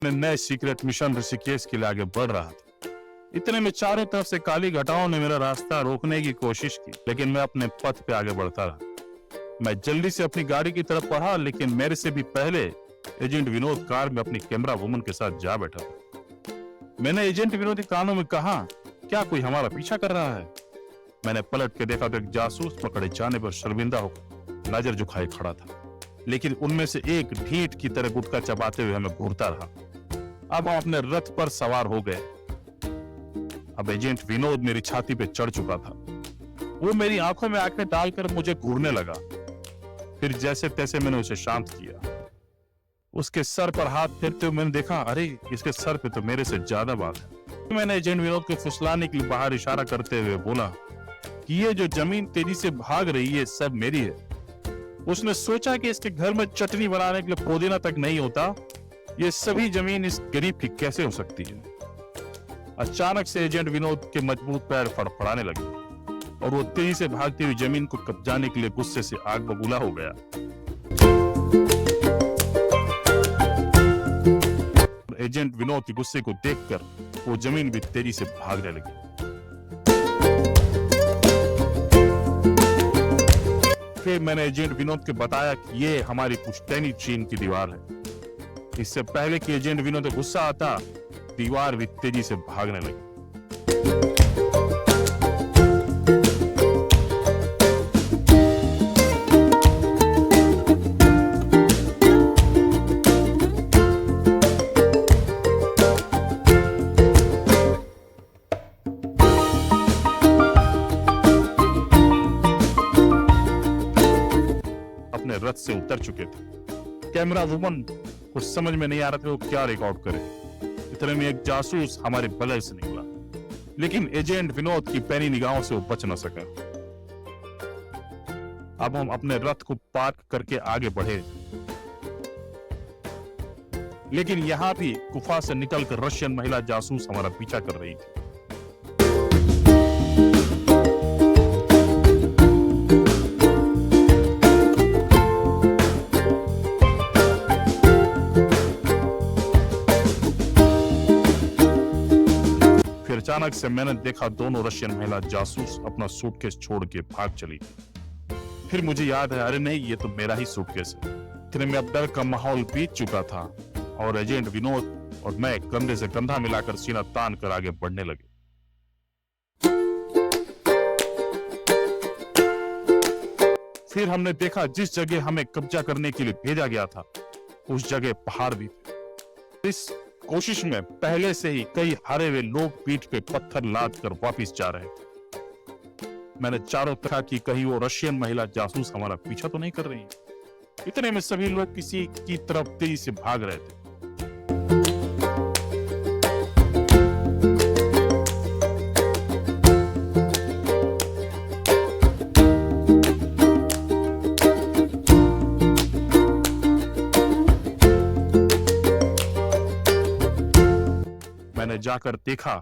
अपने नए secret mission Rishikesh के लिए आगे बढ़ रहा था। इतने में चारों तरफ से काली घटाओं ने मेरा रास्ता रोकने की कोशिश की, लेकिन मैं अपने पथ पे आगे बढ़ता रहा। मैं जल्दी से अपनी गाड़ी की तरफ बढ़ा, लेकिन मेरे से भी पहले एजेंट विनोद कार में अपनी कैमरा वुमन के साथ जा बैठा था। मैंने एजेंट विनोद के कानों में कहा, क्या कोई हमारा पीछा कर रहा है? मैंने पलट के देखा तो एक जासूस पकड़े जाने पर शर्मिंदा होकर नजर झुकाए खड़ा था, लेकिन उनमें से एक ढीठ की तरह गुटखा चबाते हुए हमें घूरता रहा। अब हम अपने रथ पर सवार हो गए। अब एजेंट विनोद मेरी छाती पे चढ़ चुका था। वो मेरी आंखों में आंखें डालकर मुझे घूरने लगा। फिर जैसे तैसे मैंने उसे शांत किया। उसके सर पर हाथ फेरते हुए मैंने देखा, अरे इसके सर पे तो मेरे से ज्यादा बाल है। मैंने एजेंट विनोद के फुसलाने के लिए बाहर इशारा करते हुए बोला कि ये जो जमीन तेजी से भाग रही है सब मेरी है। उसने सोचा कि इसके घर में चटनी बनाने के लिए पुदीना तक नहीं होता, ये सभी जमीन इस गरीब की कैसे हो सकती है? अचानक से एजेंट विनोद के मजबूत पैर फड़फड़ाने लगे और वो तेजी से भागती हुई जमीन को कब्जाने के लिए गुस्से से आग बबूला हो गया। एजेंट विनोद के गुस्से को देखकर वो जमीन भी तेजी से भागने लगी। फिर मैंने एजेंट विनोद को बताया कि ये हमारी पुश्तैनी चीन की दीवार है। इससे पहले कि एजेंट विनोद को गुस्सा आता, दीवार भी तेजी से भागने लगी। अपने रथ से उतर चुके थे। कैमरा वुमन कुछ समझ में नहीं आ रहा था वो क्या रिकॉर्ड करे। इतने में एक जासूस हमारे बगल से निकला, लेकिन एजेंट विनोद की पैनी निगाहों से वो बच न सका। अब हम अपने रथ को पार्क करके आगे बढ़े, लेकिन यहां भी गुफा से निकलकर रशियन महिला जासूस हमारा पीछा कर रही थी। अचानक से मैंने देखा दोनों रशियन महिला जासूस अपना सूटकेस छोड़ के भाग चली थी। फिर मुझे याद है, अरे नहीं, ये तो मेरा ही सूटकेस है। इतने में अब डर का माहौल बीत चुका था और एजेंट विनोद और मैं कंधे से कंधा मिलाकर सीना तान कर आगे बढ़ने लगे। फिर हमने देखा जिस जगह हमें कब्जा करने के लिए भेजा गया था उस जगह पहाड़ भी थे। इस कोशिश में पहले से ही कई हारे हुए लोग पीठ पे पत्थर लाद कर वापिस जा रहे थे। मैंने चारों तरह की कहीं वो रशियन महिला जासूस हमारा पीछा तो नहीं कर रही। इतने में सभी लोग किसी की तरफ तेजी से भाग रहे थे। मैंने जाकर देखा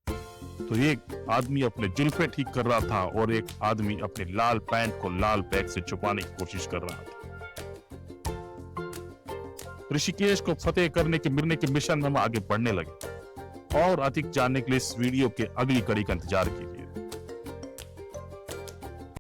तो एक आदमी अपने जुल्फे ठीक कर रहा था और एक आदमी अपने लाल पैंट को लाल बैग से छुपाने की कोशिश कर रहा था। ऋषिकेश को फतेह करने के मिशन में हम आगे बढ़ने लगे और अधिक जानने के लिए इस वीडियो के अगली कड़ी का इंतजार कीजिए।